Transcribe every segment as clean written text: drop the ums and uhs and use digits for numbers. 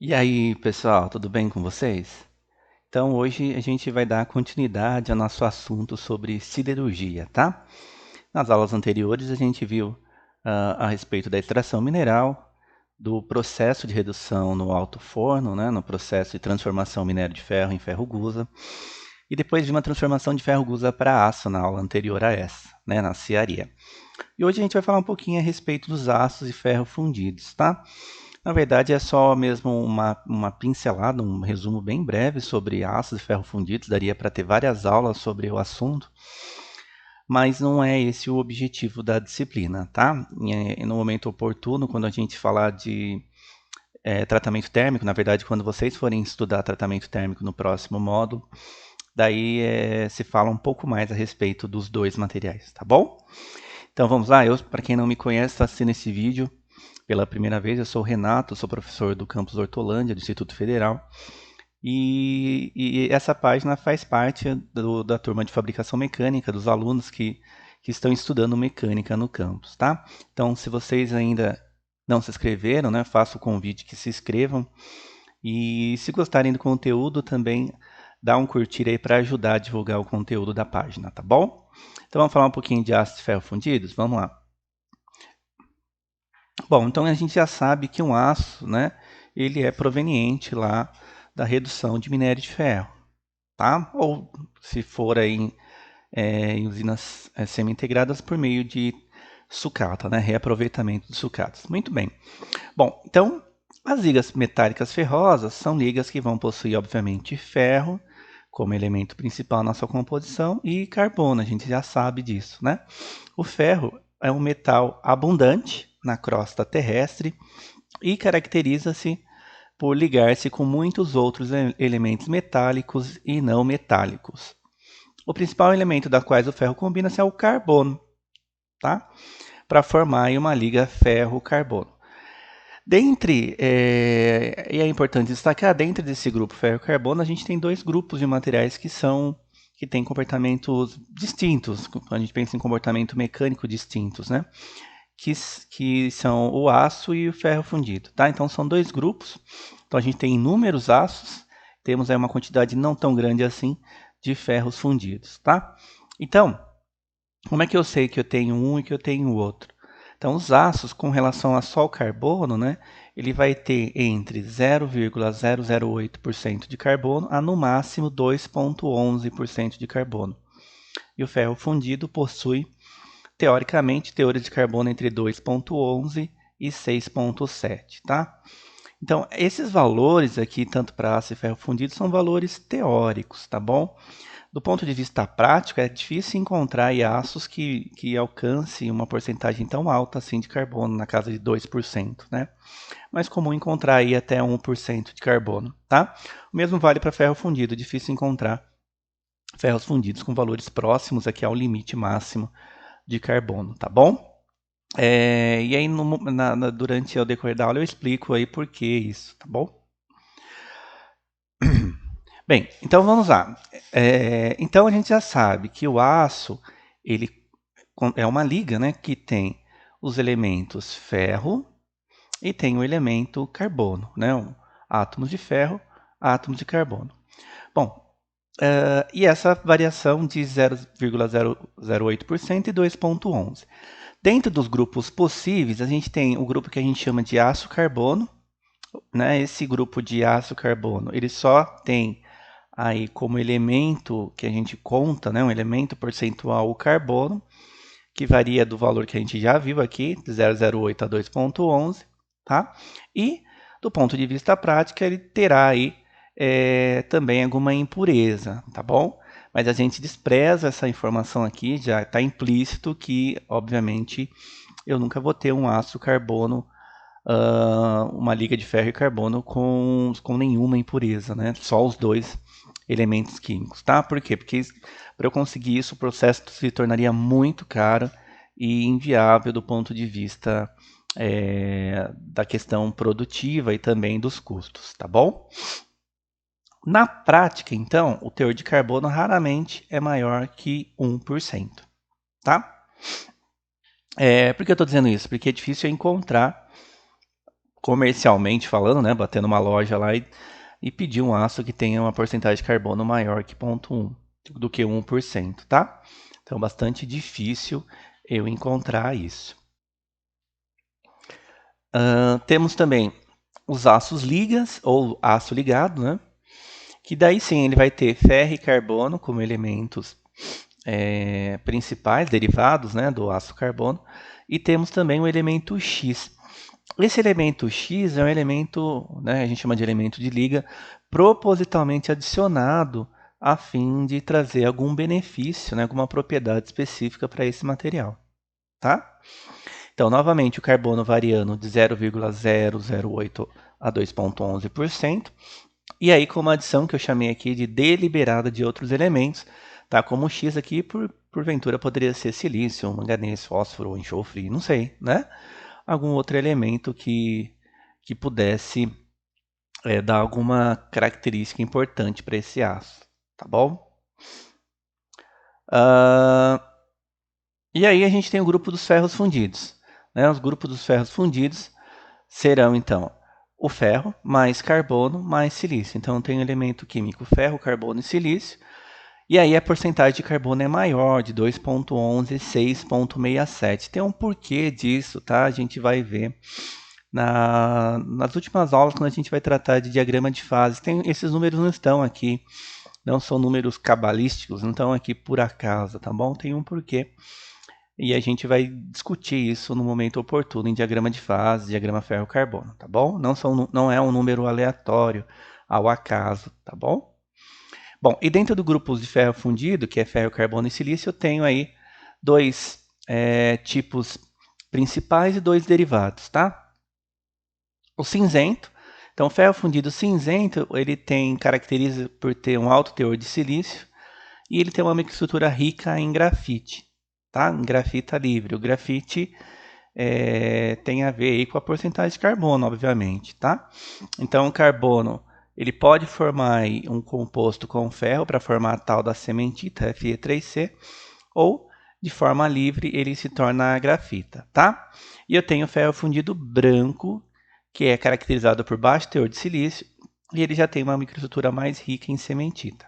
E aí, pessoal, tudo bem com vocês? Então, hoje a gente vai dar continuidade ao nosso assunto sobre siderurgia, tá? Nas aulas anteriores, a gente viu a respeito da extração mineral, do processo de redução no alto forno, né, no processo de transformação minério de ferro em ferro-gusa, e depois de uma transformação de ferro-gusa para aço na aula anterior a essa, né, na cearia. E hoje a gente vai falar um pouquinho a respeito dos aços e ferro fundidos, tá? Na verdade, é só mesmo uma pincelada, um resumo bem breve sobre aços e ferro fundidos. Daria para ter várias aulas sobre o assunto, mas não é esse o objetivo da disciplina, tá? No momento oportuno, quando a gente falar de tratamento térmico, na verdade, quando vocês forem estudar tratamento térmico no próximo módulo, daí se fala um pouco mais a respeito dos dois materiais, tá bom? Então vamos lá, para quem não me conhece, está assistindo esse vídeo pela primeira vez, eu sou o Renato, sou professor do campus Hortolândia, do Instituto Federal, e essa página faz parte da turma de fabricação mecânica, dos alunos que estão estudando mecânica no campus, tá? Então, se vocês ainda não se inscreveram, né, faço o convite que se inscrevam, e se gostarem do conteúdo, também dá um curtir aí para ajudar a divulgar o conteúdo da página, tá bom? Então, vamos falar um pouquinho de ácidos ferro-fundidos? Vamos lá. Bom, então a gente já sabe que um aço, né, ele é proveniente lá da redução de minério de ferro, tá? Ou se for aí em usinas semi-integradas por meio de sucata, né, reaproveitamento de sucatas. Muito bem. Bom, então as ligas metálicas ferrosas são ligas que vão possuir, obviamente, ferro como elemento principal na sua composição e carbono, a gente já sabe disso, né? O ferro é um metal abundante na crosta terrestre e caracteriza-se por ligar-se com muitos outros elementos metálicos e não metálicos. O principal elemento da quais o ferro combina-se é o carbono, tá? Para formar uma liga ferro-carbono. E é importante destacar, dentro desse grupo ferro-carbono, a gente tem dois grupos de materiais que têm comportamentos distintos, quando a gente pensa em comportamento mecânico distintos, né? Que são o aço e o ferro fundido, tá? Então são dois grupos. Então a gente tem inúmeros aços, temos aí uma quantidade não tão grande assim de ferros fundidos, tá? Então, como é que eu sei que eu tenho um e que eu tenho o outro? Então, os aços, com relação a só o carbono, né, ele vai ter entre 0,008% de carbono a no máximo 2,11% de carbono. E o ferro fundido possui, teoricamente, teores de carbono entre 2,11 e 6,7, tá? Então, esses valores aqui, tanto para aço e ferro fundido, são valores teóricos, tá bom? Do ponto de vista prático, é difícil encontrar aços que alcancem uma porcentagem tão alta assim de carbono, na casa de 2%, né? Mas comum encontrar aí até 1% de carbono, tá? O mesmo vale para ferro fundido, difícil encontrar ferros fundidos com valores próximos aqui ao limite máximo de carbono, tá bom? E aí, durante o decorrer da aula, eu explico aí por que isso, tá bom? Bem, então vamos lá. Então a gente já sabe que o aço ele é uma liga, né, que tem os elementos ferro e tem o elemento carbono, né, átomos de ferro, átomos de carbono. Bom, e essa variação de 0,008% e 2,11%. Dentro dos grupos possíveis, a gente tem o grupo que a gente chama de aço-carbono, né? Esse grupo de aço-carbono, ele só tem aí como elemento que a gente conta, né, um elemento percentual o carbono, que varia do valor que a gente já viu aqui, de 0,08 a 2,11, tá? E do ponto de vista prático, ele terá aí também alguma impureza, tá bom? Mas a gente despreza essa informação aqui, já está implícito que, obviamente, eu nunca vou ter um ácido carbono, uma liga de ferro e carbono com nenhuma impureza, né? Só os dois elementos químicos, tá? Por quê? Porque para eu conseguir isso, o processo se tornaria muito caro e inviável do ponto de vista da questão produtiva e também dos custos, tá bom? Na prática, então, o teor de carbono raramente é maior que 1%, tá? Por que eu estou dizendo isso? Porque é difícil encontrar comercialmente falando, né, bater numa loja lá e pedir um aço que tenha uma porcentagem de carbono maior que 0,1, do que 1%, tá? Então, bastante difícil eu encontrar isso. Temos também os aços ligas, ou aço ligado, né? Que daí sim ele vai ter ferro e carbono como elementos principais, derivados, né, do aço carbono. E temos também o elemento X. Esse elemento X é um elemento, né, a gente chama de elemento de liga, propositalmente adicionado a fim de trazer algum benefício, né, alguma propriedade específica para esse material, tá? Então, novamente, o carbono variando de 0,008 a 2,11%. E aí, com uma adição que eu chamei aqui de deliberada de outros elementos, tá? Como o X aqui, porventura, poderia ser silício, manganês, fósforo, enxofre, não sei, né? Algum outro elemento que pudesse dar alguma característica importante para esse aço, tá bom? E aí a gente tem o grupo dos ferros fundidos, né? Os grupos dos ferros fundidos serão, então, o ferro mais carbono mais silício. Então, tem o elemento químico ferro, carbono e silício. E aí a porcentagem de carbono é maior, de 2,11, 6,67. Tem um porquê disso, tá? A gente vai ver nas últimas aulas, quando a gente vai tratar de diagrama de fases. Esses números não estão aqui, não são números cabalísticos, não estão aqui por acaso, tá bom? Tem um porquê. E a gente vai discutir isso no momento oportuno em diagrama de fase, diagrama ferro-carbono, tá bom? Não é um número aleatório, ao acaso, tá bom? Bom, e dentro do grupo de ferro fundido, que é ferro, carbono e silício, eu tenho aí dois tipos principais e dois derivados, tá? O cinzento. Então, o ferro fundido cinzento, ele caracteriza por ter um alto teor de silício e ele tem uma microestrutura rica em grafite, tá? Em grafita livre. O grafite tem a ver aí com a porcentagem de carbono, obviamente, tá? Então, o carbono ele pode formar um composto com ferro para formar a tal da cementita, Fe3C, ou de forma livre ele se torna a grafita, tá? E eu tenho ferro fundido branco, que é caracterizado por baixo teor de silício, e ele já tem uma microestrutura mais rica em cementita.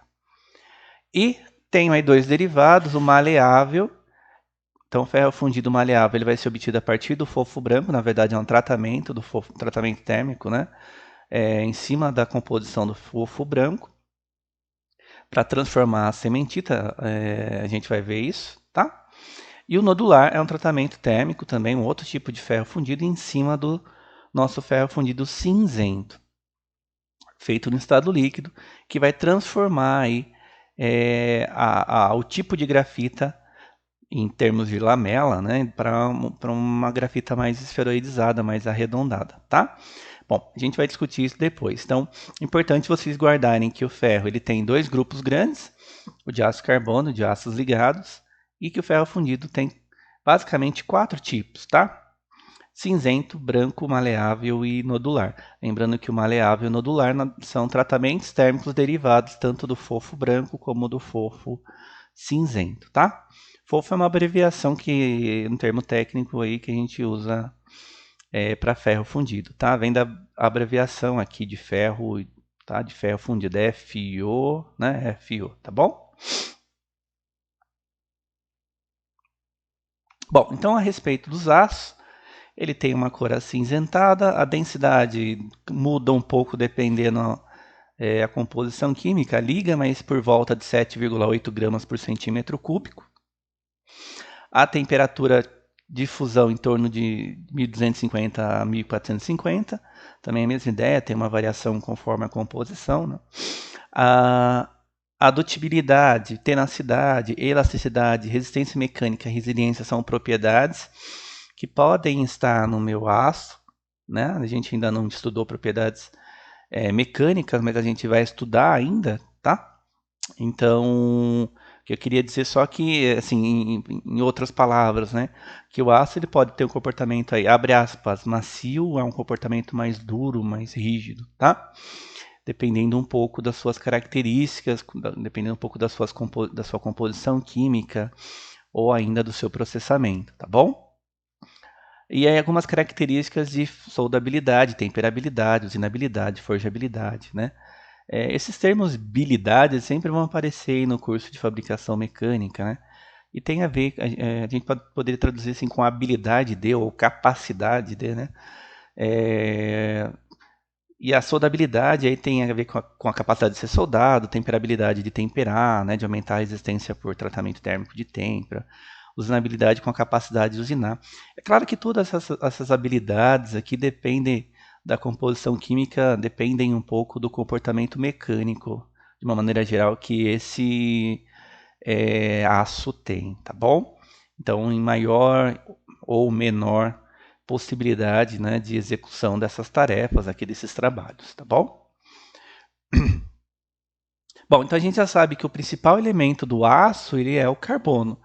E tenho aí dois derivados, o maleável. Então, o ferro fundido maleável ele vai ser obtido a partir do fofo branco, na verdade é um tratamento do fofo, tratamento térmico, né? Em cima da composição do fofo branco, para transformar a cementita, a gente vai ver isso, tá? E o nodular é um tratamento térmico também, um outro tipo de ferro fundido em cima do nosso ferro fundido cinzento, feito no estado líquido, que vai transformar aí, o tipo de grafita em termos de lamela, né, para uma grafita mais esferoidizada, mais arredondada, tá? Bom, a gente vai discutir isso depois. Então, é importante vocês guardarem que o ferro ele tem dois grupos grandes, o de aço carbono, de aços ligados, e que o ferro fundido tem basicamente 4 tipos, tá? Cinzento, branco, maleável e nodular. Lembrando que o maleável e o nodular são tratamentos térmicos derivados tanto do fofo branco como do fofo cinzento, tá? Fofo é uma abreviação um termo técnico aí que a gente usa para ferro fundido, tá? Vem da abreviação aqui de ferro, tá? De ferro fundido, FO, né? FO, tá bom? Bom, então a respeito dos aços, ele tem uma cor acinzentada, a densidade muda um pouco dependendo a composição química, liga, mas por volta de 7,8 gramas por centímetro cúbico. A temperatura de fusão em torno de 1250 a 1450, também a mesma ideia, tem uma variação conforme a composição, né? A dutibilidade, tenacidade, elasticidade, resistência mecânica e resiliência são propriedades que podem estar no meu aço, né? A gente ainda não estudou propriedades mecânicas, mas a gente vai estudar ainda, tá? Então, o que eu queria dizer só que, assim, em outras palavras, né? Que o aço ele pode ter um comportamento aí, abre aspas, macio, é um comportamento mais duro, mais rígido, tá? Dependendo um pouco das suas características, dependendo um pouco da sua composição química ou ainda do seu processamento, tá bom? E aí algumas características de soldabilidade, temperabilidade, usinabilidade, forjabilidade, né? Esses termos habilidades sempre vão aparecer aí no curso de fabricação mecânica, né? E tem a ver, a gente poderia traduzir assim com habilidade de ou capacidade de, né? É, e a soldabilidade aí tem a ver com a capacidade de ser soldado, temperabilidade de temperar, né? De aumentar a resistência por tratamento térmico de tempera, usinabilidade com a capacidade de usinar. É claro que todas essas habilidades aqui dependem da composição química, dependem um pouco do comportamento mecânico, de uma maneira geral, que esse aço tem, tá bom? Então, em maior ou menor possibilidade, né, de execução dessas tarefas aqui, desses trabalhos, tá bom? Bom, então a gente já sabe que o principal elemento do aço ele é o carbono.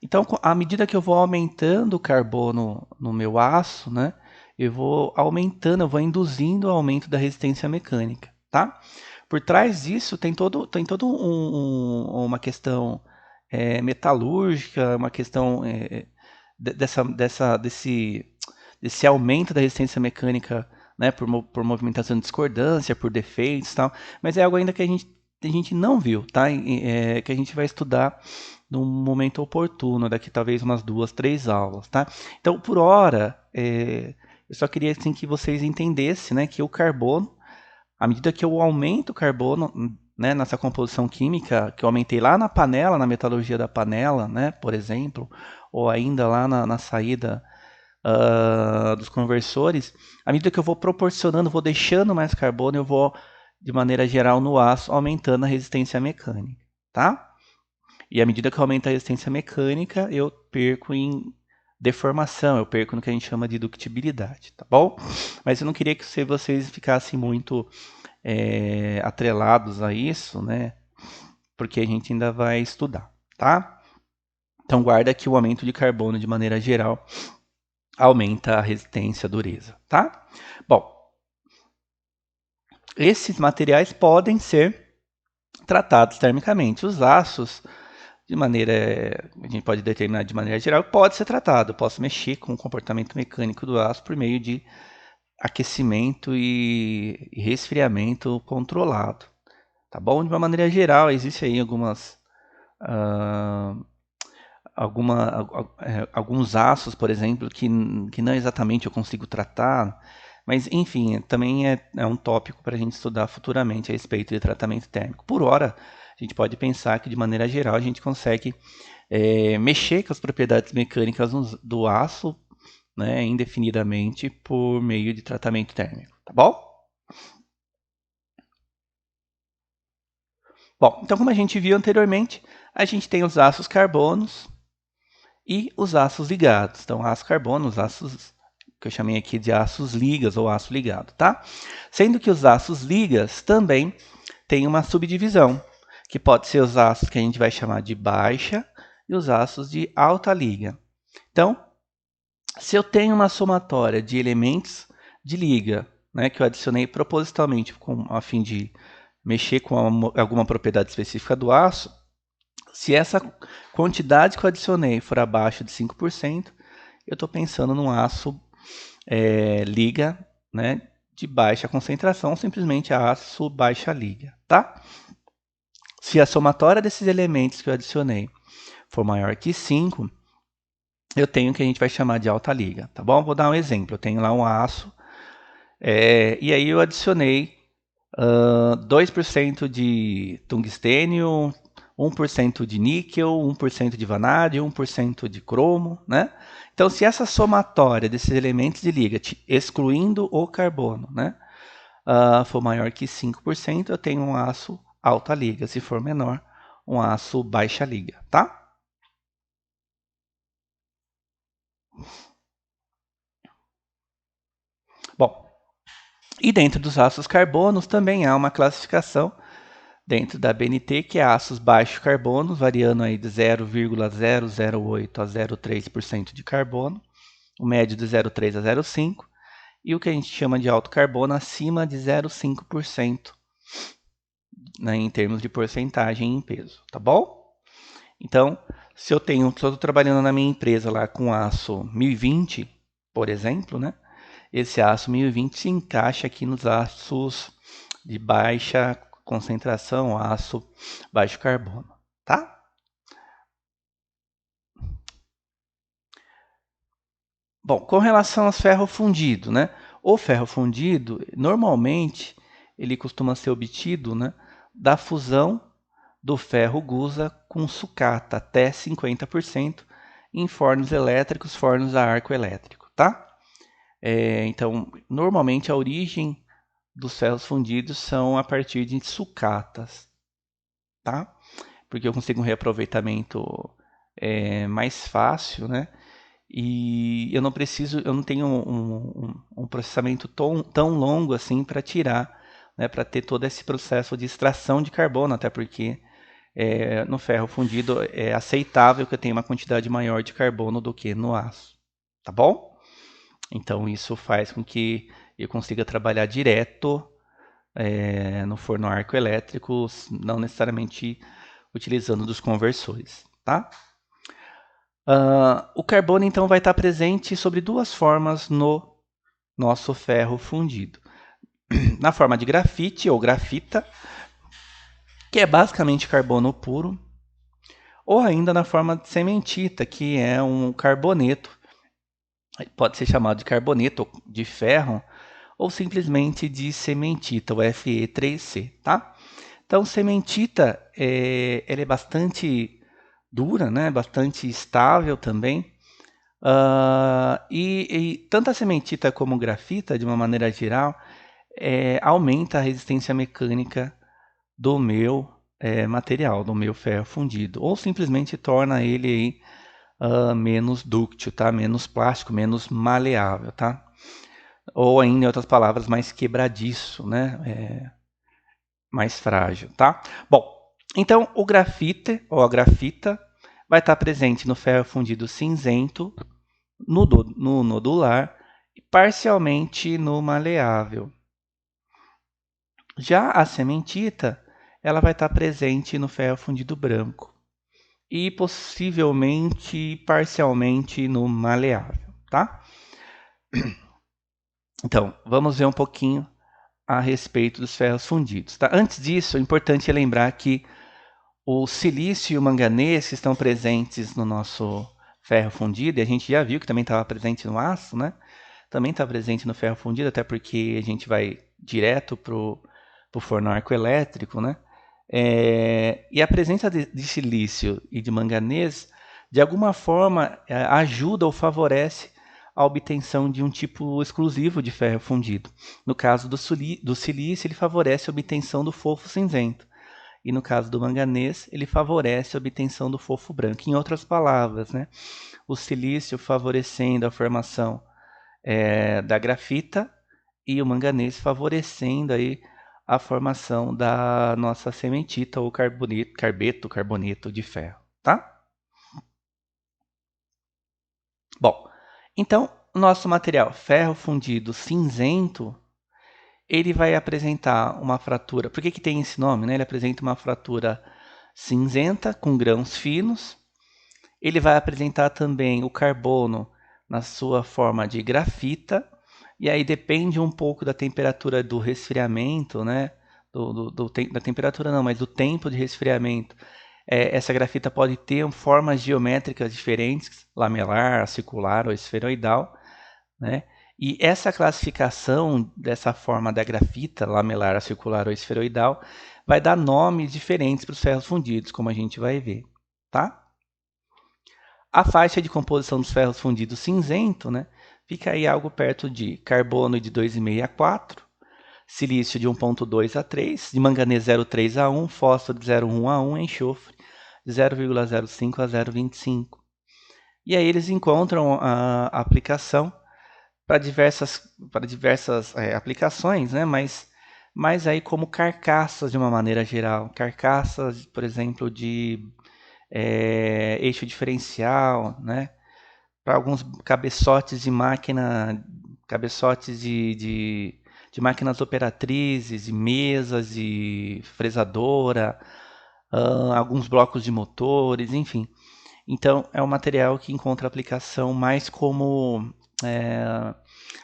Então, à medida que eu vou aumentando o carbono no meu aço, né, eu vou aumentando, eu vou induzindo o aumento da resistência mecânica, tá? Por trás disso tem todo uma questão metalúrgica, uma questão desse aumento da resistência mecânica, né, por movimentação de discordância, por defeitos e tal, mas é algo ainda que a gente não viu, tá? Que a gente vai estudar num momento oportuno, daqui talvez umas 2, 3 aulas, tá? Então, por hora, eu só queria assim, que vocês entendessem, né, que o carbono, à medida que eu aumento o carbono, né, nessa composição química, que eu aumentei lá na panela, na metalurgia da panela, né, por exemplo, ou ainda lá na saída dos conversores, à medida que eu vou proporcionando, vou deixando mais carbono, eu vou, de maneira geral, no aço, aumentando a resistência mecânica, tá? E à medida que eu aumento a resistência mecânica, eu perco em deformação, eu perco no que a gente chama de ductibilidade, tá bom? Mas eu não queria que vocês ficassem muito atrelados a isso, né? Porque a gente ainda vai estudar, tá? Então guarda que o aumento de carbono, de maneira geral, aumenta a resistência, a dureza, tá? Bom, esses materiais podem ser tratados termicamente. Os aços, a gente pode determinar de maneira geral, pode ser tratado. Eu posso mexer com o comportamento mecânico do aço por meio de aquecimento e resfriamento controlado, tá bom? De uma maneira geral, existe aí ah, alguns aços, por exemplo, que não exatamente eu consigo tratar, mas enfim, também é um tópico para a gente estudar futuramente a respeito de tratamento térmico. Por hora, a gente pode pensar que de maneira geral a gente consegue mexer com as propriedades mecânicas do aço, né, indefinidamente por meio de tratamento térmico, tá bom? Bom, então como a gente viu anteriormente, a gente tem os ácidos carbonos e os ácidos ligados. Então, aço carbono, os ácidos que eu chamei aqui de ácidos ligas ou aço ligado, tá? Sendo que os ácidos ligas também têm uma subdivisão, que pode ser os ácidos que a gente vai chamar de baixa e os ácidos de alta liga. Então, se eu tenho uma somatória de elementos de liga, né, que eu adicionei propositalmente a fim de mexer com alguma propriedade específica do aço, se essa quantidade que eu adicionei for abaixo de 5%, eu estou pensando num aço liga, né, de baixa concentração, simplesmente aço baixa liga, tá? Se a somatória desses elementos que eu adicionei for maior que 5, eu tenho o que a gente vai chamar de alta liga, tá bom? Vou dar um exemplo. Eu tenho lá um aço, e aí eu adicionei 2% de tungstênio, 1% de níquel, 1% de vanádio, 1% de cromo, né? Então, se essa somatória desses elementos de liga, excluindo o carbono, né, for maior que 5%, eu tenho um aço alta liga. Se for menor, um aço baixa liga, tá? Bom, e dentro dos ácidos carbonos também há uma classificação dentro da BNT, que é ácidos baixos carbonos, variando aí de 0,008 a 0,3% de carbono, o médio de 0,3 a 0,5, e o que a gente chama de alto carbono acima de 0,5%, né, em termos de porcentagem em peso, tá bom? Então, se eu estou trabalhando na minha empresa lá com aço 1020, por exemplo, né? Esse aço 1020 se encaixa aqui nos aços de baixa concentração, aço baixo carbono, tá? Bom, com relação aos ferro fundido, né? O ferro fundido, normalmente, ele costuma ser obtido, né, da fusão do ferro gusa com sucata, até 50%, em fornos elétricos, fornos a arco elétrico, tá? Então, normalmente a origem dos ferros fundidos são a partir de sucatas, tá? Porque eu consigo um reaproveitamento mais fácil, né? E eu não tenho um processamento tão longo assim para tirar, né? Para ter todo esse processo de extração de carbono, até porque no ferro fundido é aceitável que eu tenha uma quantidade maior de carbono do que no aço, tá bom? Então isso faz com que eu consiga trabalhar direto no forno arco elétrico, não necessariamente utilizando dos conversores, tá? O carbono então vai estar presente sobre duas formas no nosso ferro fundido. Na forma de grafite ou grafita, que é basicamente carbono puro, ou ainda na forma de cementita, que é um carboneto. Pode ser chamado de carboneto de ferro ou simplesmente de cementita, o Fe3C, tá? Então, cementita ela é bastante dura, né? Bastante estável também. E tanto a cementita como o grafita, de uma maneira geral, aumenta a resistência mecânica do meu material, do meu ferro fundido, ou simplesmente torna ele aí, menos dúctil, tá? Menos plástico, menos maleável, tá? Ou ainda, em outras palavras, mais quebradiço, né? Mais frágil, tá? Bom, então o grafite ou a grafita vai estar presente no ferro fundido cinzento, no nodular e parcialmente no maleável. Já a cementita, ela vai estar presente no ferro fundido branco e possivelmente parcialmente no maleável, tá? Então, vamos ver um pouquinho a respeito dos ferros fundidos, tá? Antes disso, é importante lembrar que o silício e o manganês que estão presentes no nosso ferro fundido, e a gente já viu que também estava presente no aço, né? Também está presente no ferro fundido, até porque a gente vai direto para o forno arco elétrico, né? E a presença de silício e de manganês, de alguma forma, ajuda ou favorece a obtenção de um tipo exclusivo de ferro fundido. No caso do silício, ele favorece a obtenção do fofo cinzento. E no caso do manganês, ele favorece a obtenção do fofo branco. Em outras palavras, né, o silício favorecendo a formação da grafita e o manganês favorecendo aí a formação da nossa sementita ou carboneto de ferro, tá? Bom, então nosso material ferro fundido cinzento, ele vai apresentar uma fratura. Por que tem esse nome, né? Ele apresenta uma fratura cinzenta com grãos finos. Ele vai apresentar também o carbono na sua forma de grafita. E aí depende um pouco da temperatura do resfriamento, né? Da temperatura não, mas do tempo de resfriamento. Essa grafita pode ter formas geométricas diferentes, lamelar, circular ou esferoidal, né? E essa classificação dessa forma da grafita, lamelar, circular ou esferoidal, vai dar nomes diferentes para os ferros fundidos, como a gente vai ver, tá? A faixa de composição dos ferros fundidos cinzento, né, fica aí algo perto de carbono de 2,5 a 4, silício de 1,2 a 3, de manganês 0,3 a 1, fósforo de 0,1 a 1, enxofre de 0,05 a 0,25. E aí eles encontram a aplicação para diversas aplicações, né, mas aí como carcaças de uma maneira geral. Carcaças, por exemplo, de eixo diferencial, né? Para alguns cabeçotes de máquina, cabeçotes de máquinas operatrizes, de mesas, de fresadora, alguns blocos de motores, enfim. Então, é um material que encontra aplicação mais como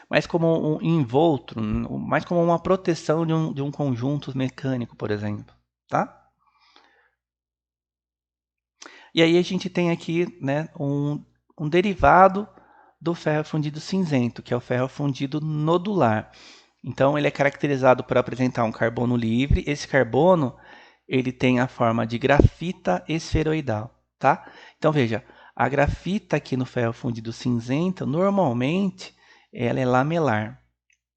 mais como um envolto, mais como uma proteção de um conjunto mecânico, por exemplo, tá? E aí a gente tem aqui, né, um derivado do ferro fundido cinzento, que é o ferro fundido nodular. Então ele é caracterizado por apresentar um carbono livre. Esse carbono ele tem a forma de grafita esferoidal, tá? Então veja, a grafita aqui no ferro fundido cinzento, normalmente ela é lamelar,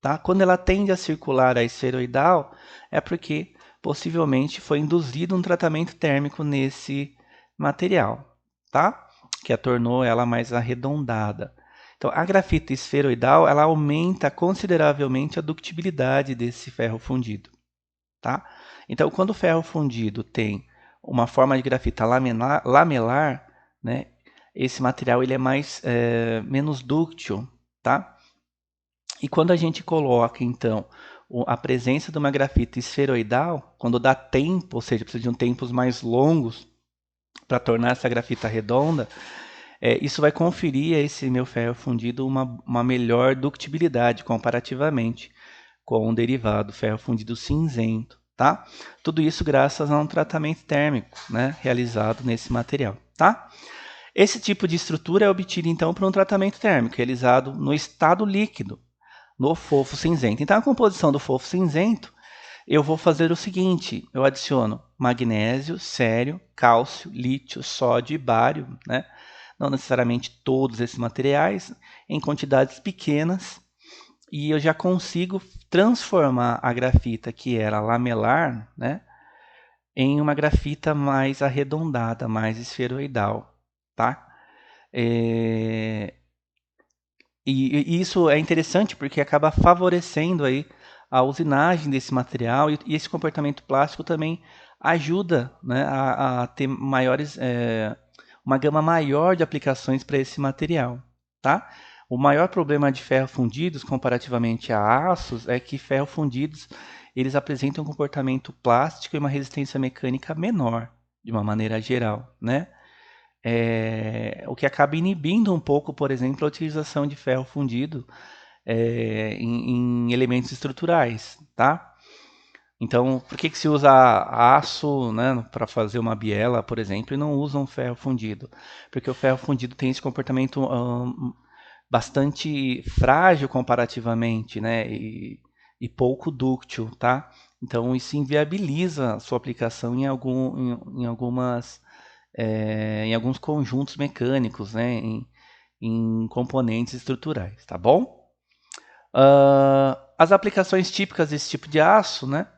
tá? Quando ela tende a circular a esferoidal, é porque possivelmente foi induzido um tratamento térmico nesse material, tá? Que a tornou ela mais arredondada. Então, a grafita esferoidal, ela aumenta consideravelmente a ductibilidade desse ferro fundido, tá? Então, quando o ferro fundido tem uma forma de grafita lamelar, né, esse material ele é menos dúctil, tá? E quando a gente coloca, então, a presença de uma grafita esferoidal, quando dá tempo, ou seja, precisa de tempos mais longos para tornar essa grafita redonda, isso vai conferir a esse meu ferro fundido uma melhor ductibilidade comparativamente com o derivado ferro fundido cinzento, tá? Tudo isso graças a um tratamento térmico, né, realizado nesse material, tá? Esse tipo de estrutura é obtido então por um tratamento térmico realizado no estado líquido, no fofo cinzento. Então a composição do fofo cinzento, eu vou fazer o seguinte, eu adiciono magnésio, cério, cálcio, lítio, sódio e bário, né? Não necessariamente todos esses materiais, em quantidades pequenas, e eu já consigo transformar a grafita que era lamelar, né, em uma grafita mais arredondada, mais esferoidal, tá? É, e isso é interessante porque acaba favorecendo aí a usinagem desse material e esse comportamento plástico também ajuda, né, a ter uma gama maior de aplicações para esse material, tá? O maior problema de ferro fundidos comparativamente a aços é que ferro fundidos eles apresentam um comportamento plástico e uma resistência mecânica menor, de uma maneira geral, né? O que acaba inibindo um pouco, por exemplo, a utilização de ferro fundido em elementos estruturais, tá? Então, por que se usa aço, né, para fazer uma biela, por exemplo, e não usam ferro fundido? Porque o ferro fundido tem esse comportamento bastante frágil comparativamente, né, e pouco dúctil, tá? Então, isso inviabiliza a sua aplicação em em alguns conjuntos mecânicos, né, em componentes estruturais, tá bom? As aplicações típicas desse tipo de aço, né,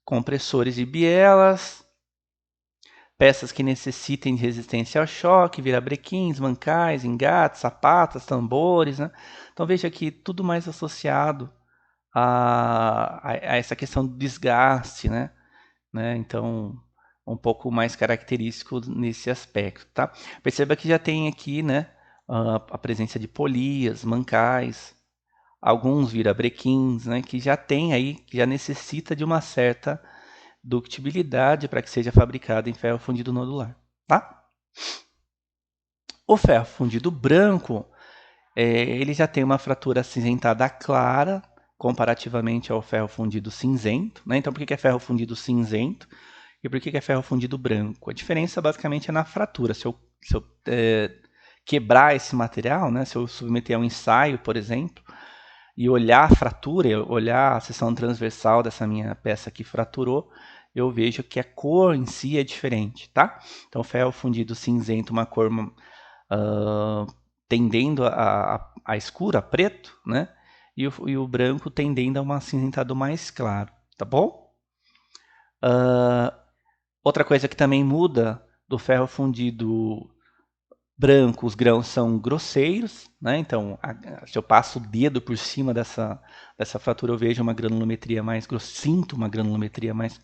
compressores de bielas, peças que necessitem de resistência ao choque, virabrequins, mancais, engates, sapatas, tambores, né? Então veja que tudo mais associado a essa questão do desgaste, né? Então um pouco mais característico nesse aspecto, tá? Perceba que já tem aqui, né, a presença de polias, mancais, alguns virabrequins, né, que já tem aí, que já necessita de uma certa ductibilidade para que seja fabricado em ferro fundido nodular, tá? O ferro fundido branco, ele já tem uma fratura acinzentada clara, comparativamente ao ferro fundido cinzento, né? Então por que é ferro fundido cinzento? E por que é ferro fundido branco? A diferença basicamente é na fratura. Se eu quebrar esse material, né, se eu submeter a um ensaio, por exemplo, e olhar a fratura, olhar a seção transversal dessa minha peça que fraturou, eu vejo que a cor em si é diferente, tá? Então, ferro fundido cinzento, uma cor tendendo a escuro, a preto, né? E o branco tendendo a um acinzentado mais claro, tá bom? Outra coisa que também muda do ferro fundido branco, os grãos são grosseiros, né? Então, se eu passo o dedo por cima dessa fratura, eu vejo uma granulometria mais grossa, sinto uma granulometria mais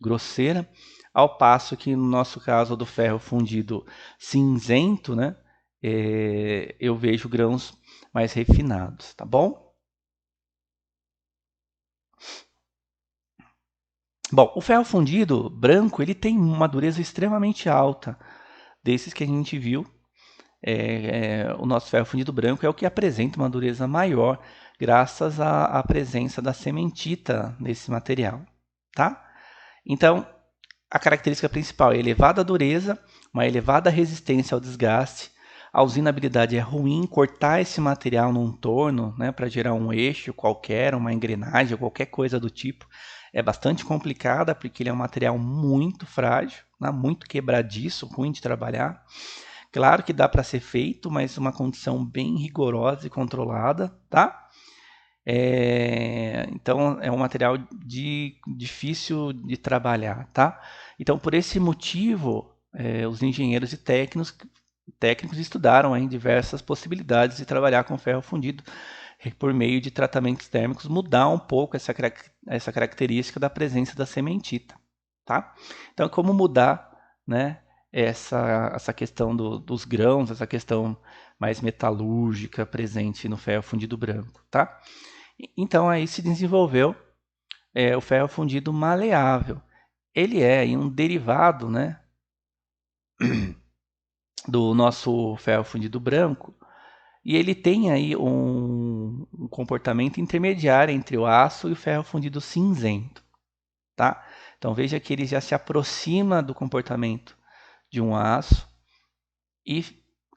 grosseira, ao passo que no nosso caso do ferro fundido cinzento, né? Eu vejo grãos mais refinados, tá bom? Bom, o ferro fundido branco, ele tem uma dureza extremamente alta, desses que a gente viu, o nosso ferro fundido branco é o que apresenta uma dureza maior, graças à presença da cementita nesse material, tá? Então, a característica principal é elevada dureza, uma elevada resistência ao desgaste. A usinabilidade é ruim, cortar esse material num torno, né, para gerar um eixo qualquer, uma engrenagem, qualquer coisa do tipo, é bastante complicada, porque ele é um material muito frágil, né, muito quebradiço, ruim de trabalhar. Claro que dá para ser feito, mas uma condição bem rigorosa e controlada, tá? Então é um material difícil de trabalhar, tá? Então por esse motivo, os engenheiros e técnicos estudaram aí diversas possibilidades de trabalhar com ferro fundido por meio de tratamentos térmicos, mudar um pouco essa característica da presença da cementita, tá? Então como mudar, né, essa questão dos grãos, essa questão mais metalúrgica presente no ferro fundido branco, tá? Então aí se desenvolveu o ferro fundido maleável. Ele é aí um derivado, né, do nosso ferro fundido branco, e ele tem aí um comportamento intermediário entre o aço e o ferro fundido cinzento, tá? Então veja que ele já se aproxima do comportamento de um aço e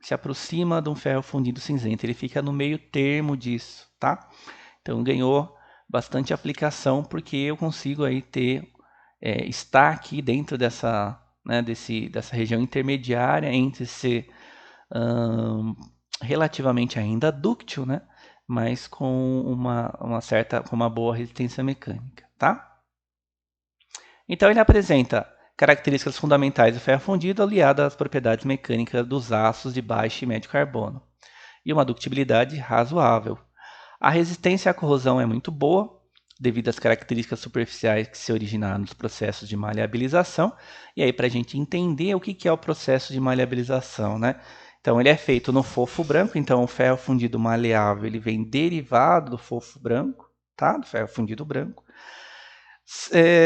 se aproxima de um ferro fundido cinzento. Ele fica no meio termo disso, tá? Então ganhou bastante aplicação porque eu consigo aí estar aqui dentro dessa, né, dessa região intermediária entre ser relativamente ainda dúctil, né, mas com com uma boa resistência mecânica, tá? Então ele apresenta características fundamentais do ferro fundido aliadas às propriedades mecânicas dos aços de baixo e médio carbono e uma ductibilidade razoável. A resistência à corrosão é muito boa, devido às características superficiais que se originaram nos processos de maleabilização. E aí, para a gente entender o que é o processo de maleabilização, né? Então, ele é feito no fofo branco. Então, o ferro fundido maleável ele vem derivado do fofo branco, tá? Do ferro fundido branco.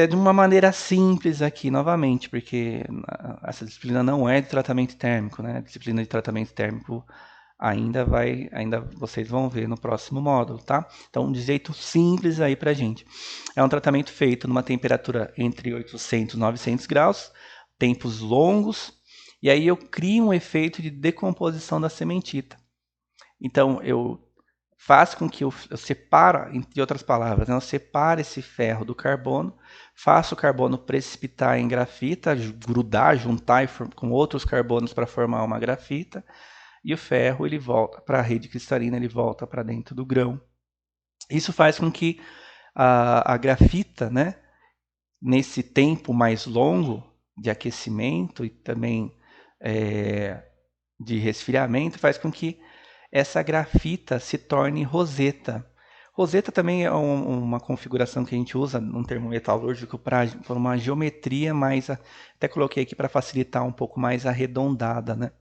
De uma maneira simples aqui, novamente, porque essa disciplina não é de tratamento térmico, né? A disciplina de tratamento térmico ainda vocês vão ver no próximo módulo, tá? Então, de jeito simples aí pra gente. É um tratamento feito numa temperatura entre 800 e 900 graus, tempos longos, e aí eu crio um efeito de decomposição da cementita. Então, eu faço com que eu separe, entre outras palavras, né, eu separe esse ferro do carbono, faço o carbono precipitar em grafita, grudar, juntar com outros carbonos para formar uma grafita, e o ferro ele volta para a rede cristalina, ele volta para dentro do grão. Isso faz com que a grafita, né, nesse tempo mais longo de aquecimento e também de resfriamento, faz com que essa grafita se torne roseta. Roseta também é uma configuração que a gente usa num termo metalúrgico para uma geometria mais, até coloquei aqui para facilitar um pouco mais arredondada, né?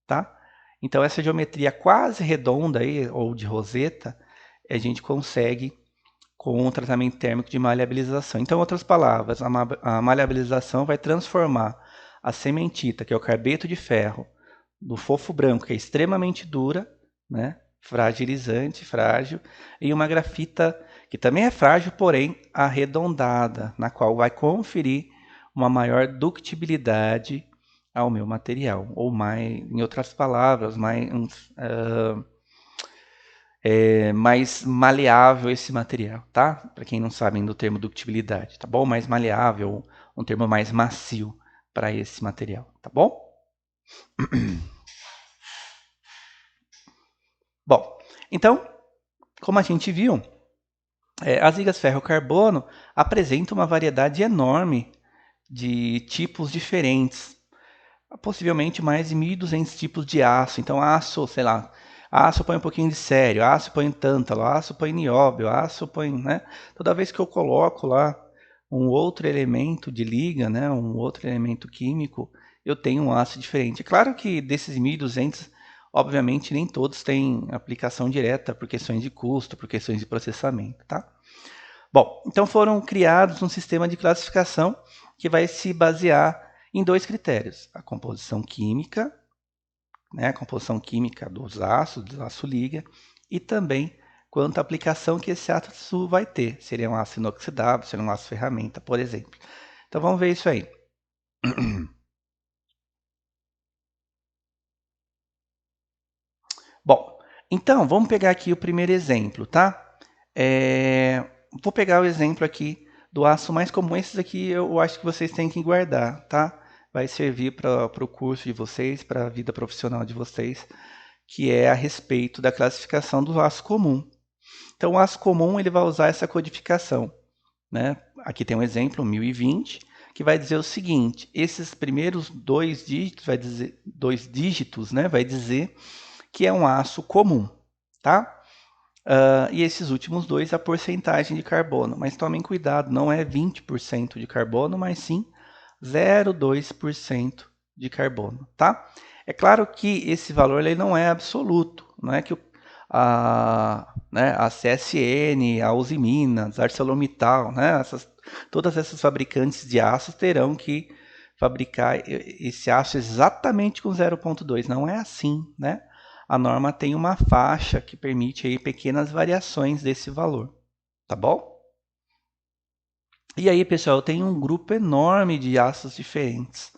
Tá? Então essa geometria quase redonda aí, ou de roseta, a gente consegue com o tratamento térmico de maleabilização. Então, em outras palavras, a maleabilização vai transformar a cementita, que é o carbeto de ferro, do fofo branco, que é extremamente dura, né, fragilizante, frágil, em uma grafita que também é frágil, porém arredondada, na qual vai conferir uma maior ductibilidade ao meu material, ou mais, em outras palavras, mais maleável esse material, tá? Para quem não sabe do termo ductibilidade, tá bom? Mais maleável, um termo mais macio para esse material, tá bom? Bom, então, como a gente viu, as ligas ferro-carbono apresentam uma variedade enorme de tipos diferentes, possivelmente mais de 1.200 tipos de aço. Então, aço, sei lá, aço põe um pouquinho de sério, aço põe tântalo, aço põe nióbio, aço põe, né? Toda vez que eu coloco lá um outro elemento de liga, né, um outro elemento químico, eu tenho um aço diferente. Claro que desses 1.200, obviamente nem todos têm aplicação direta por questões de custo, por questões de processamento, tá? Bom, então foram criados um sistema de classificação que vai se basear em dois critérios: a composição química né, a composição química dos aços, do aço liga, e também quanto à aplicação que esse aço vai ter. Seria um aço inoxidável, seria um aço ferramenta, por exemplo. Então vamos ver isso aí. Bom, então vamos pegar aqui o primeiro exemplo, tá? Vou pegar o exemplo aqui do aço mais comum. Esses aqui eu acho que vocês têm que guardar, tá? Vai servir para o curso de vocês, para a vida profissional de vocês, que é a respeito da classificação do aço comum. Então, o aço comum ele vai usar essa codificação, né? Aqui tem um exemplo, 1020, que vai dizer o seguinte: esses primeiros dois dígitos, né? Vai dizer que é um aço comum, tá? E esses últimos dois, a porcentagem de carbono. Mas tomem cuidado, não é 20% de carbono, mas sim 0,2% de carbono, tá? É claro que esse valor ele não é absoluto, não é que a CSN, a Uzi Minas, a ArcelorMittal, né, todas essas fabricantes de aço terão que fabricar esse aço exatamente com 0,2. Não é assim, né? A norma tem uma faixa que permite aí pequenas variações desse valor, tá bom? E aí, pessoal, eu tenho um grupo enorme de aços diferentes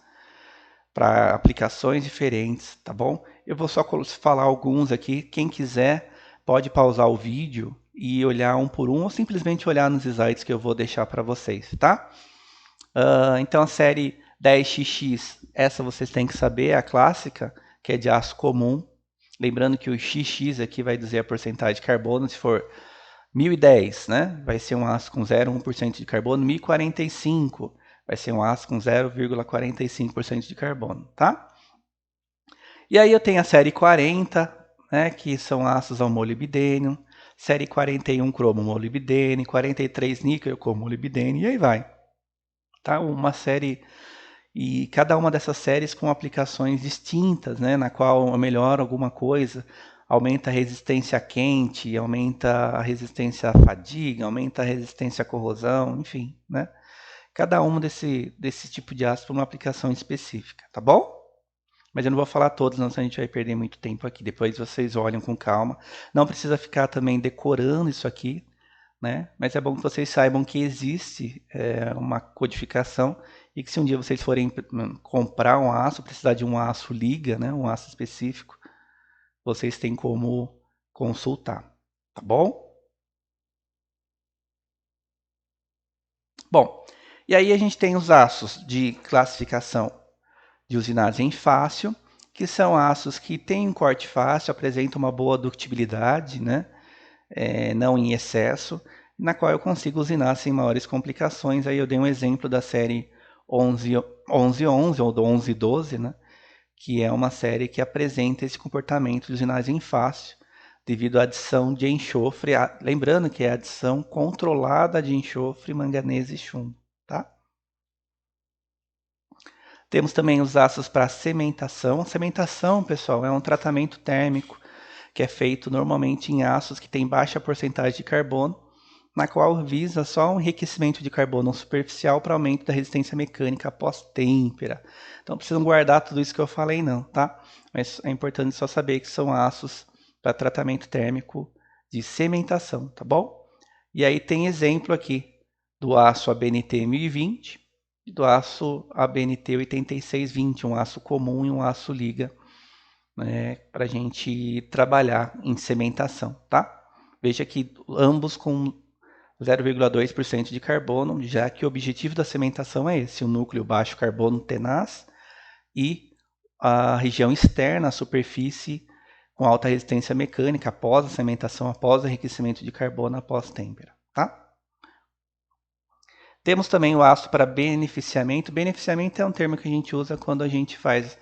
para aplicações diferentes, tá bom? Eu vou só falar alguns aqui. Quem quiser pode pausar o vídeo e olhar um por um ou simplesmente olhar nos slides que eu vou deixar para vocês, tá? Então a série 10XX, essa vocês têm que saber, é a clássica, que é de aço comum. Lembrando que o XX aqui vai dizer a porcentagem de carbono. Se for 1010, né, vai ser um aço com 0,1% de carbono. 1045 vai ser um aço com 0,45% de carbono, tá? E aí eu tenho a série 40, né, que são aços ao molibdênio, série 41 cromo molibdênio, 43 níquel com molibdênio, e aí vai. Tá? Uma série, e cada uma dessas séries com aplicações distintas, né, na qual melhora alguma coisa, aumenta a resistência a quente, aumenta a resistência à fadiga, aumenta a resistência à corrosão, enfim, né? Cada um desse tipo de aço para uma aplicação específica, tá bom? Mas eu não vou falar todos, não, senão a gente vai perder muito tempo aqui. Depois vocês olham com calma. Não precisa ficar também decorando isso aqui, né? Mas é bom que vocês saibam que existe uma codificação e que se um dia vocês forem comprar um aço, precisar de um aço liga, né? Um aço específico, vocês têm como consultar, tá bom? Bom, e aí a gente tem os aços de classificação de usinagem fácil, que são aços que têm um corte fácil, apresentam uma boa ductibilidade, né? Não em excesso, na qual eu consigo usinar sem maiores complicações. Aí eu dei um exemplo da série 1111 ou do 1112, né? Que é uma série que apresenta esse comportamento de usinagem fácil, devido à adição de enxofre, lembrando que é a adição controlada de enxofre, manganês e chumbo, tá? Temos também os aços para cementação. Cementação, pessoal, é um tratamento térmico que é feito normalmente em aços que têm baixa porcentagem de carbono, na qual visa só um enriquecimento de carbono superficial para aumento da resistência mecânica após têmpera. Então, não precisam guardar tudo isso que eu falei não, tá? Mas é importante só saber que são aços para tratamento térmico de cementação, tá bom? E aí tem exemplo aqui do aço ABNT 1020 e do aço ABNT 8620, um aço comum e um aço liga, né, para a gente trabalhar em cementação, tá? Veja que ambos com 0,2% de carbono, já que o objetivo da cementação é esse, o núcleo baixo carbono tenaz e a região externa, a superfície com alta resistência mecânica após a cementação, após o enriquecimento de carbono, após têmpera, tá? Temos também o aço para beneficiamento. Beneficiamento é um termo que a gente usa quando a gente faz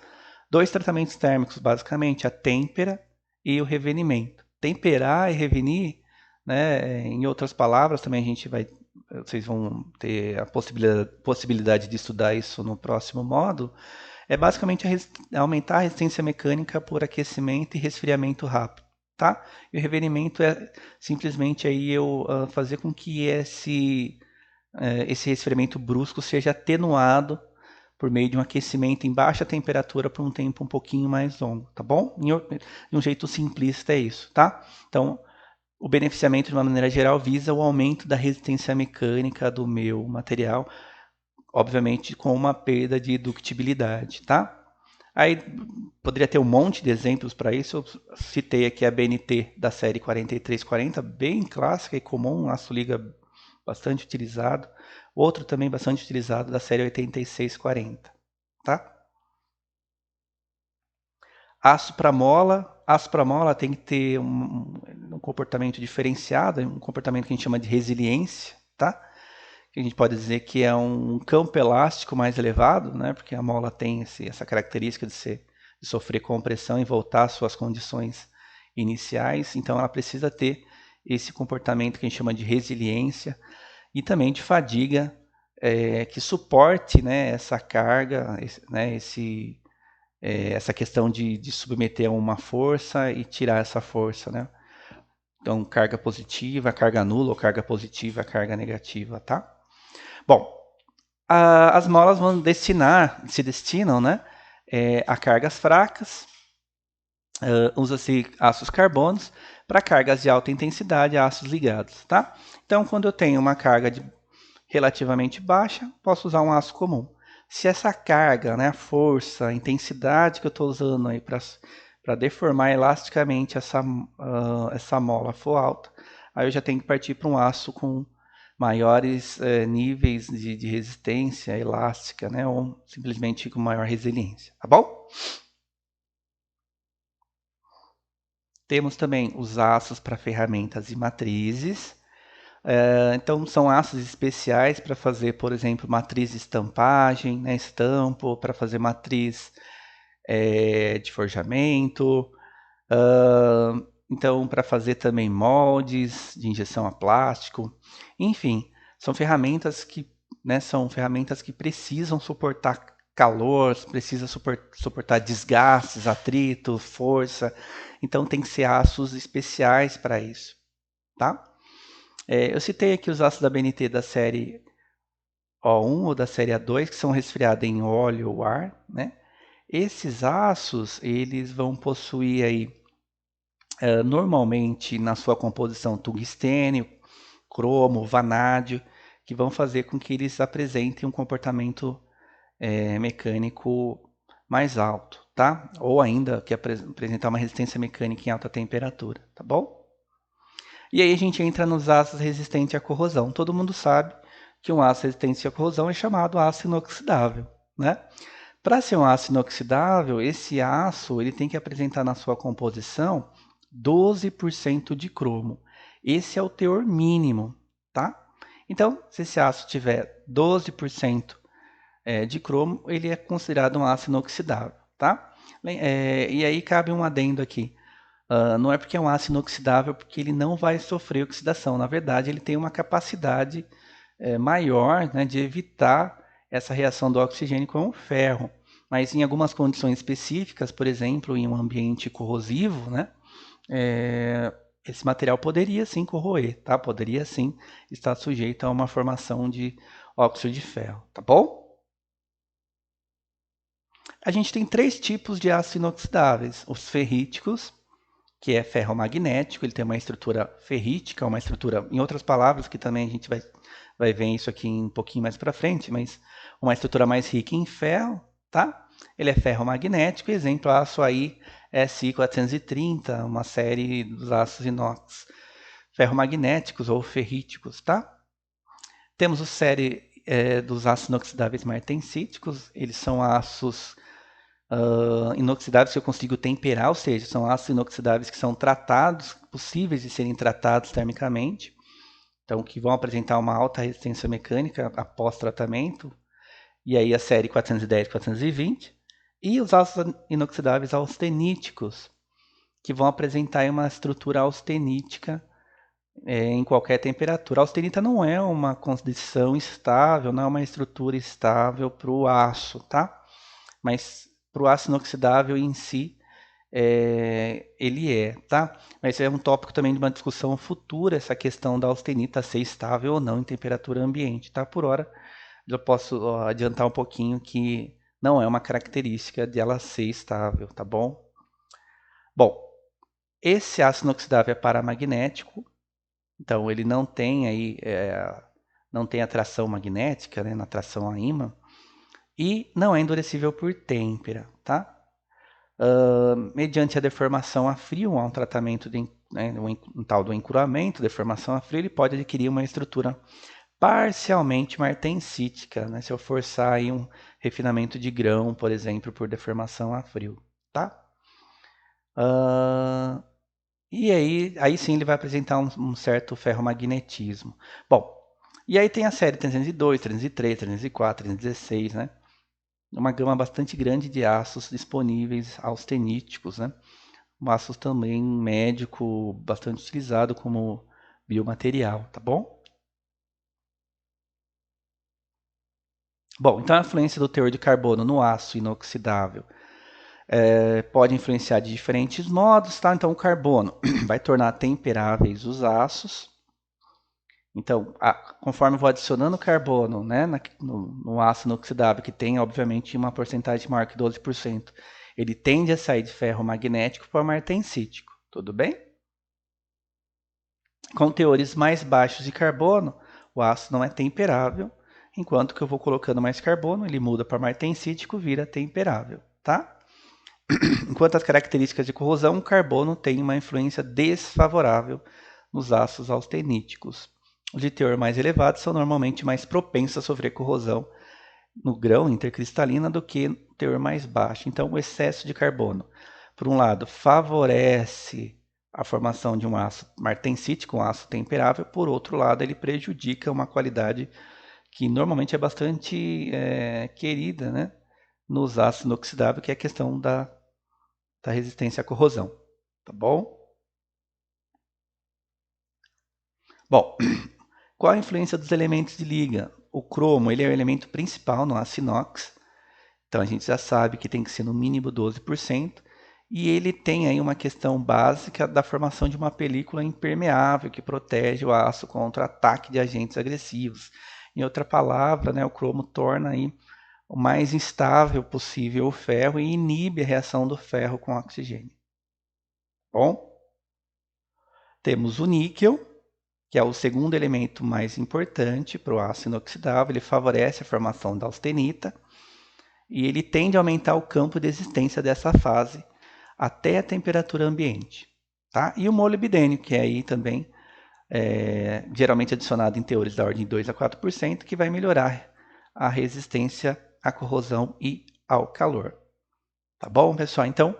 dois tratamentos térmicos, basicamente, a têmpera e o revenimento. Temperar e revenir, né, em outras palavras, também vocês vão ter a possibilidade de estudar isso no próximo módulo, é basicamente aumentar a resistência mecânica por aquecimento e resfriamento rápido, tá? E o revenimento é simplesmente aí eu fazer com que esse resfriamento brusco seja atenuado por meio de um aquecimento em baixa temperatura por um tempo um pouquinho mais longo, tá bom? De um jeito simplista é isso, tá? Então, o beneficiamento, de uma maneira geral, visa o aumento da resistência mecânica do meu material, obviamente com uma perda de ductibilidade, tá? Aí poderia ter um monte de exemplos para isso. Eu citei aqui a BNT da série 4340, bem clássica e comum, um aço liga bastante utilizado. Outro também bastante utilizado da série 8640, tá? Aço para mola tem que ter um comportamento diferenciado, um comportamento que a gente chama de resiliência, tá? Que a gente pode dizer que é um campo elástico mais elevado, né? Porque a mola tem essa característica de sofrer compressão e voltar às suas condições iniciais, então ela precisa ter esse comportamento que a gente chama de resiliência e também de fadiga, que suporte, né, essa carga, né, essa questão de submeter a uma força e tirar essa força, né? Então, carga positiva, carga nula, ou carga positiva, carga negativa, tá? Bom, as molas se destinam, né, a cargas fracas, usa-se aços carbonos, para cargas de alta intensidade, aços ligados, tá? Então, quando eu tenho uma carga relativamente baixa, posso usar um aço comum. Se essa carga, né, a força, a intensidade que eu estou usando aí para deformar elasticamente essa mola for alta, aí eu já tenho que partir para um aço com maiores níveis de resistência elástica, né, ou simplesmente com maior resiliência, tá bom? Temos também os aços para ferramentas e matrizes. Então, são aços especiais para fazer, por exemplo, matriz de estampagem, né, estampo, para fazer matriz de forjamento. Então, para fazer também moldes de injeção a plástico. Enfim, são ferramentas que precisam suportar calor, precisam suportar desgastes, atrito, força. Então, tem que ser aços especiais para isso, tá? Eu citei aqui os aços da BNT da série O1 ou da série A2, que são resfriados em óleo ou ar, né? Esses aços, eles vão possuir aí, normalmente na sua composição tungstênio, cromo, vanádio, que vão fazer com que eles apresentem um comportamento mecânico mais alto, tá? Ou ainda que apresentar uma resistência mecânica em alta temperatura, tá bom? E aí a gente entra nos aços resistentes à corrosão. Todo mundo sabe que um aço resistente à corrosão é chamado aço inoxidável, né? Para ser um aço inoxidável, esse aço ele tem que apresentar na sua composição 12% de cromo. Esse é o teor mínimo, tá? Então, se esse aço tiver 12% de cromo, ele é considerado um aço inoxidável, tá? E aí cabe um adendo aqui. Não é porque é um aço inoxidável porque ele não vai sofrer oxidação. Na verdade, ele tem uma capacidade maior, né, de evitar essa reação do oxigênio com o ferro. Mas em algumas condições específicas, por exemplo, em um ambiente corrosivo, né, esse material poderia sim corroer, tá? Poderia sim estar sujeito a uma formação de óxido de ferro, tá bom? A gente tem 3 tipos de aços inoxidáveis: os ferríticos, que é ferromagnético, ele tem uma estrutura ferrítica, uma estrutura, em outras palavras, que também a gente vai ver isso aqui um pouquinho mais para frente, mas uma estrutura mais rica em ferro, tá? Ele é ferromagnético, exemplo, aço aí SI 430, uma série dos aços inox ferromagnéticos ou ferríticos, tá? Temos a série dos aços inoxidáveis martensíticos, eles são aços inoxidáveis que eu consigo temperar, ou seja, são aços inoxidáveis que são tratados, possíveis de serem tratados termicamente, então que vão apresentar uma alta resistência mecânica após tratamento, e aí a série 410 e 420, e os aços inoxidáveis austeníticos, que vão apresentar uma estrutura austenítica em qualquer temperatura. A austenita não é uma condição estável, não é uma estrutura estável para o aço, tá? Mas para o aço inoxidável em si, ele tá? Mas é um tópico também de uma discussão futura, essa questão da austenita ser estável ou não em temperatura ambiente, tá? Por hora, já posso adiantar um pouquinho que não é uma característica de ela ser estável, tá bom? Bom, esse ácido inoxidável é paramagnético, então ele não tem aí, não tem atração magnética, né, na atração a ímã, e não é endurecível por têmpera, tá? Mediante a deformação a frio, há um tratamento de, né, um tal do encruamento, deformação a frio, ele pode adquirir uma estrutura parcialmente martensítica, né, se eu forçar aí um refinamento de grão, por exemplo, por deformação a frio, tá? E aí sim ele vai apresentar um certo ferromagnetismo. Bom, e aí tem a série 302, 303, 304, 316, né? Uma gama bastante grande de aços disponíveis austeníticos, né? Um aço também médico bastante utilizado como biomaterial, tá bom? Bom, então a influência do teor de carbono no aço inoxidável pode influenciar de diferentes modos, tá? Então o carbono vai tornar temperáveis os aços. Então, conforme eu vou adicionando carbono, né, no aço inoxidável, que tem, obviamente, uma porcentagem maior que 12%, ele tende a sair de ferro magnético para martensítico, tudo bem? Com teores mais baixos de carbono, o aço não é temperável, enquanto que eu vou colocando mais carbono, ele muda para martensítico, vira temperável, tá? Enquanto as características de corrosão, o carbono tem uma influência desfavorável nos aços austeníticos. Os de teor mais elevado são normalmente mais propensos a sofrer corrosão no grão intercristalina do que no teor mais baixo. Então, o excesso de carbono, por um lado, favorece a formação de um aço martensítico, um aço temperável, por outro lado, ele prejudica uma qualidade que normalmente é bastante querida, né, nos aços inoxidáveis, que é a questão da resistência à corrosão, tá bom? Bom, qual a influência dos elementos de liga? O cromo, ele é o elemento principal no aço inox, então a gente já sabe que tem que ser no mínimo 12%, e ele tem aí uma questão básica da formação de uma película impermeável que protege o aço contra ataque de agentes agressivos. Em outra palavra, né, o cromo torna aí o mais instável possível o ferro e inibe a reação do ferro com o oxigênio. Bom, temos o níquel, que é o segundo elemento mais importante para o aço inoxidável. Ele favorece a formação da austenita e ele tende a aumentar o campo de existência dessa fase até a temperatura ambiente. Tá? E o molibdênio, que é aí também geralmente adicionado em teores da ordem de 2 a 4%, que vai melhorar a resistência à corrosão e ao calor. Tá bom, pessoal? Então,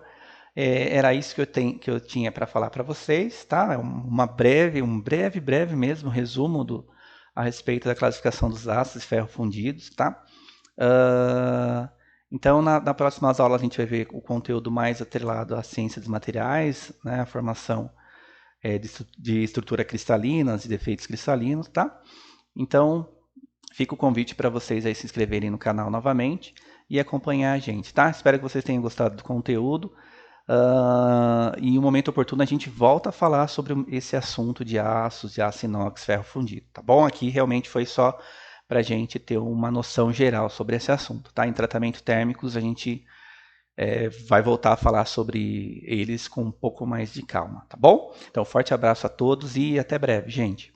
era isso que eu tinha para falar para vocês, tá? Um breve mesmo resumo a respeito da classificação dos ácidos de ferro fundidos, tá? Então, na próximas aulas a gente vai ver o conteúdo mais atrelado à ciência dos materiais, né? A formação de estrutura cristalina, de defeitos cristalinos, tá? Então, fica o convite para vocês aí se inscreverem no canal novamente e acompanhar a gente, tá? Espero que vocês tenham gostado do conteúdo. Em um momento oportuno a gente volta a falar sobre esse assunto de aços, de aço inox, ferro fundido, tá bom? Aqui realmente foi só para a gente ter uma noção geral sobre esse assunto, tá? Em tratamentos térmicos a gente vai voltar a falar sobre eles com um pouco mais de calma, tá bom? Então, forte abraço a todos e até breve, gente.